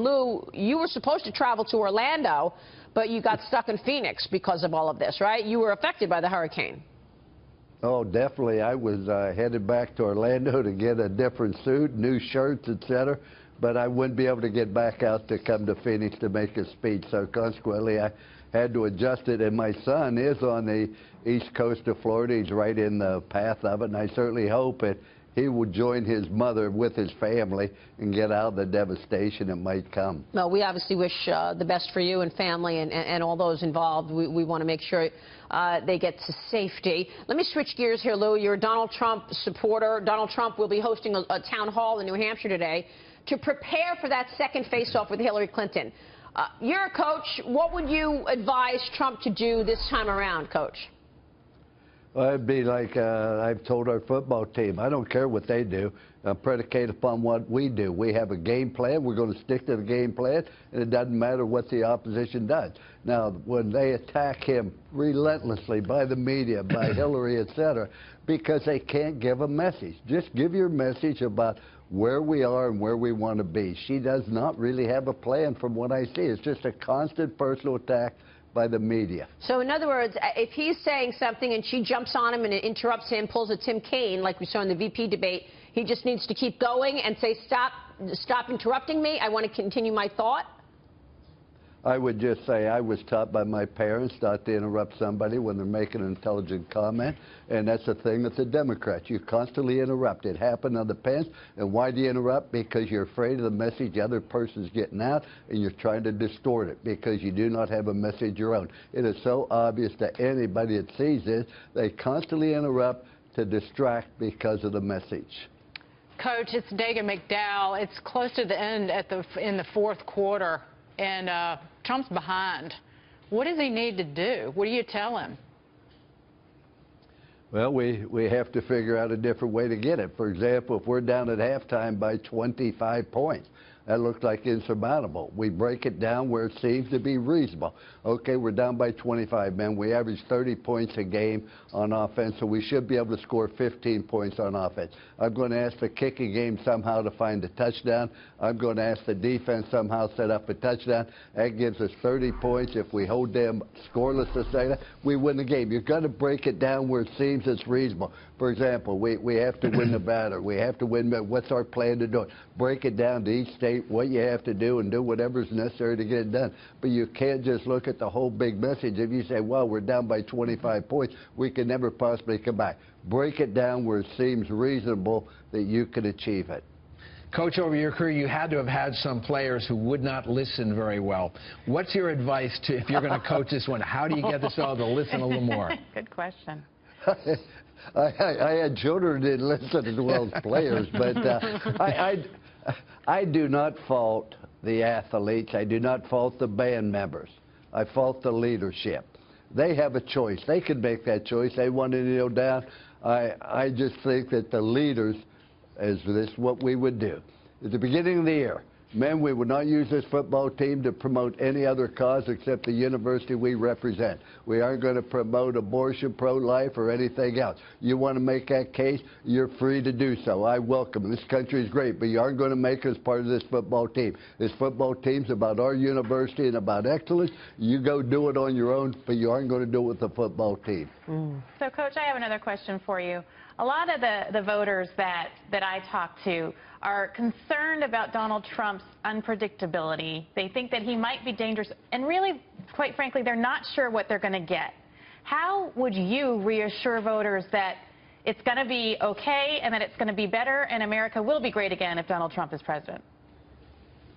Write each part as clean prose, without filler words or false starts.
And Lou, you were supposed to travel to Orlando, but you got stuck in Phoenix because of all of this, right? You were affected by the hurricane. Oh, definitely. I was headed back to Orlando to get a different suit, new shirts, etc. But I wouldn't be able to get back out to come to Phoenix to make a speech. So consequently, I had to adjust it. And my son is on the east coast of Florida. He's right in the path of it. And I certainly hope that he will join his mother with his family and get out of the devastation that might come. Well, we obviously wish the best for you and family and all those involved. We want to make sure they get to safety. Let me switch gears here, Lou. You're a Donald Trump supporter. Donald Trump will be hosting a town hall in New Hampshire today to prepare for that second face-off with Hillary Clinton. You're a coach. What would you advise Trump to do this time around, Coach? Well, it'd be like I've told our football team, I don't care what they do, predicated upon what we do. We have a game plan. We're going to stick to the game plan, and it doesn't matter what the opposition does. Now, when they attack him relentlessly by the media, by Hillary, etc., because they can't give a message. Just give your message about where we are and where we want to be. She does not really have a plan from what I see. It's just a constant personal attack by the media. So in other words, if he's saying something and she jumps on him and interrupts him, pulls a Tim Kaine like we saw in the VP debate, he just needs to keep going and say, stop interrupting me. I want to continue my thought. I would just say I was taught by my parents not to interrupt somebody when they're making an intelligent comment, and that's the thing with the Democrats. You constantly interrupt. It happened on the Pence, and why do you interrupt? Because you're afraid of the message the other person's getting out, and you're trying to distort it because you do not have a message of your own. It is so obvious to anybody that sees this. They constantly interrupt to distract because of the message. Coach, it's Dagan McDowell. It's close to the end in the fourth quarter, and Trump's behind. What does he need to do? What do you tell him? Well, we have to figure out a different way to get it. For example, if we're down at halftime by 25 points, that looks like insurmountable. We break it down where it seems to be reasonable. Okay, we're down by 25 men. We average 30 points a game on offense, so we should be able to score 15 points on offense. I'm going to ask the kicking game somehow to find a touchdown. I'm going to ask the defense somehow set up a touchdown. That gives us 30 points. If we hold them scoreless to say that, we win the game. You've got to break it down where it seems it's reasonable. For example, we have to win Nevada. We have to win. What's our plan to do it? Break it down to each state, what you have to do, and do whatever's necessary to get it done. But you can't just look at the whole big message. If you say, well, we're down by 25 points, we can never possibly come back. Break it down where it seems reasonable that you can achieve it. Coach, over your career, you had to have had some players who would not listen very well. What's your advice to, if you're going to coach this one, how do you get this all to listen a little more? Good question. I had children who didn't listen as well as players, but I do not fault the athletes. I do not fault the band members. I fault the leadership. They have a choice. They can make that choice. They want to kneel down. I just think that the leaders, as this is what we would do. At the beginning of the year, men, we would not use this football team to promote any other cause except the university we represent. We aren't going to promote abortion, pro-life, or anything else. You want to make that case, you're free to do so. I welcome it. This country is great, but you aren't going to make us part of this football team. This football team's about our university and about excellence. You go do it on your own, but you aren't going to do it with the football team. So, Coach, I have another question for you. A lot of the voters that I talk to are concerned about Donald Trump's unpredictability. They think that he might be dangerous, and really, quite frankly, they're not sure what they're going to get. How would you reassure voters that it's going to be okay and that it's going to be better and America will be great again if Donald Trump is president?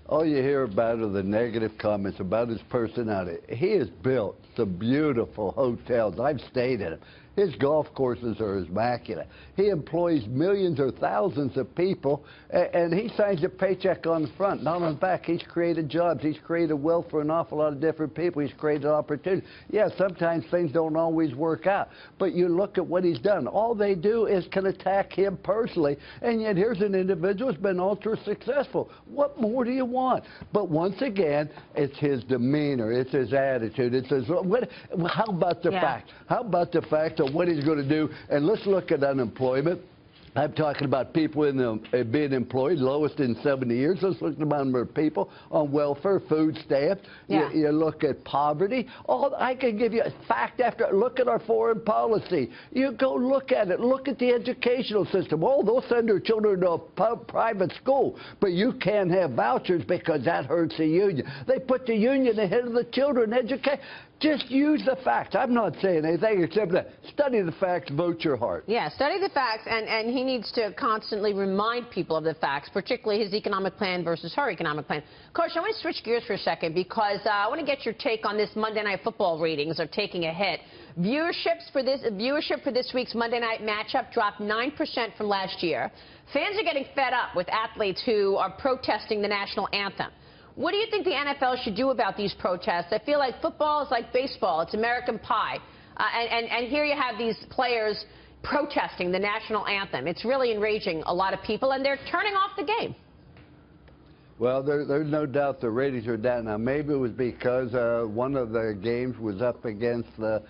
All you hear about are the negative comments about his personality. He has built some beautiful hotels. I've stayed in them. His golf courses are immaculate. He employs millions or thousands of people, and he signs a paycheck on the front. Not on the back. He's created jobs. He's created wealth for an awful lot of different people. He's created opportunity. Yeah, sometimes things don't always work out, but you look at what he's done. All they do is can attack him personally, and yet here's an individual who's been ultra successful. What more do you want? But once again, it's his demeanor. It's his attitude. It's his, how about the fact? How about the fact of what he's going to do? And let's look at unemployment. I'm talking about people being employed, lowest in 70 years. Let's look at the number of people on welfare, food stamps. Yeah. You look at poverty. I can give you a fact after. Look at our foreign policy. You go look at it. Look at the educational system. They'll send their children to a private school, but you can't have vouchers because that hurts the union. They put the union ahead of the children education. Just use the facts. I'm not saying anything except that study the facts, vote your heart. Yeah, study the facts, and he needs to constantly remind people of the facts, particularly his economic plan versus her economic plan. Coach, I want to switch gears for a second because I want to get your take on this Monday Night Football ratings are taking a hit. Viewership for this week's Monday night matchup dropped 9% from last year. Fans are getting fed up with athletes who are protesting the national anthem. What do you think the NFL should do about these protests? I feel like football is like baseball. It's American pie. And here you have these players protesting the national anthem. It's really enraging a lot of people, and they're turning off the game. Well, there's no doubt the ratings are down. Now, maybe it was because one of the games was up against the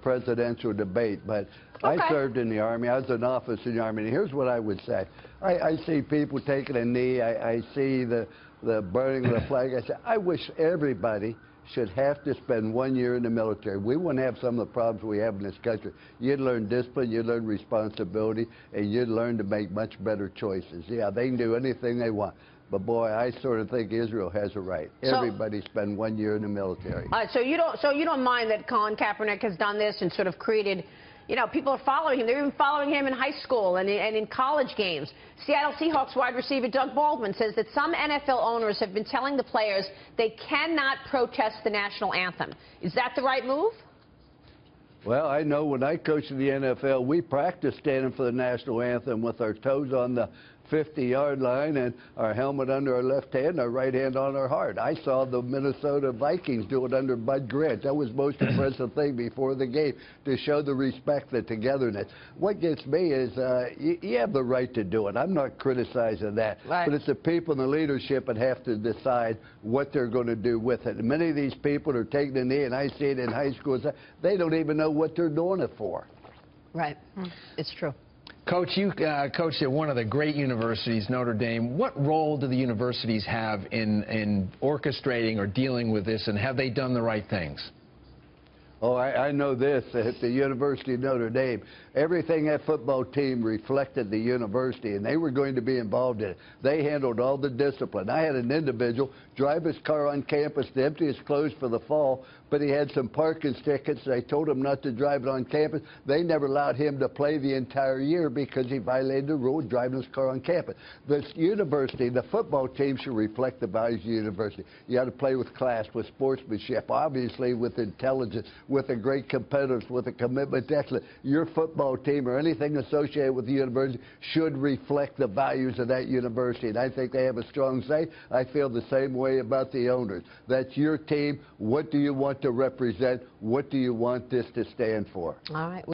presidential debate, but Okay. I served in the Army. I was in office in the Army, and here's what I would say. I see people taking a knee. I see the burning of the flag. I say, I wish everybody should have to spend 1 year in the military. We wouldn't have some of the problems we have in this country. You'd learn discipline, you'd learn responsibility, and you'd learn to make much better choices. Yeah, they can do anything they want. But boy, I sort of think Israel has a right. Everybody spend 1 year in the military. So you don't mind that Colin Kaepernick has done this and sort of created, you know, people are following him. They're even following him in high school and in college games. Seattle Seahawks wide receiver Doug Baldwin says that some NFL owners have been telling the players they cannot protest the national anthem. Is that the right move? Well, I know when I coached in the NFL, we practiced standing for the national anthem with our toes on the 50-yard line and our helmet under our left hand, our right hand on our heart. I saw the Minnesota Vikings do it under Bud Grant. That was the most impressive thing before the game, to show the respect, the togetherness. What gets me is you have the right to do it. I'm not criticizing that. Right. But it's the people in the leadership that have to decide what they're going to do with it. And many of these people are taking the knee, and I see it in high schools, they don't even know what they're doing it for. Right. It's true. Coach, you coached at one of the great universities, Notre Dame. What role do the universities have in orchestrating or dealing with this, and have they done the right things? Oh, I know this. At the University of Notre Dame, everything that football team reflected the university, and they were going to be involved in it. They handled all the discipline. I had an individual drive his car on campus to empty his clothes for the fall, but he had some parking tickets. They told him not to drive it on campus. They never allowed him to play the entire year because he violated the rule of driving his car on campus. This university, the football team should reflect the values of the university. You got to play with class, with sportsmanship, obviously with intelligence, with a great competitors, with a commitment to excellence. Your football team or anything associated with the university should reflect the values of that university, and I think they have a strong say. I feel the same way about the owners. That's your team. What do you want to represent? What do you want this to stand for? All right.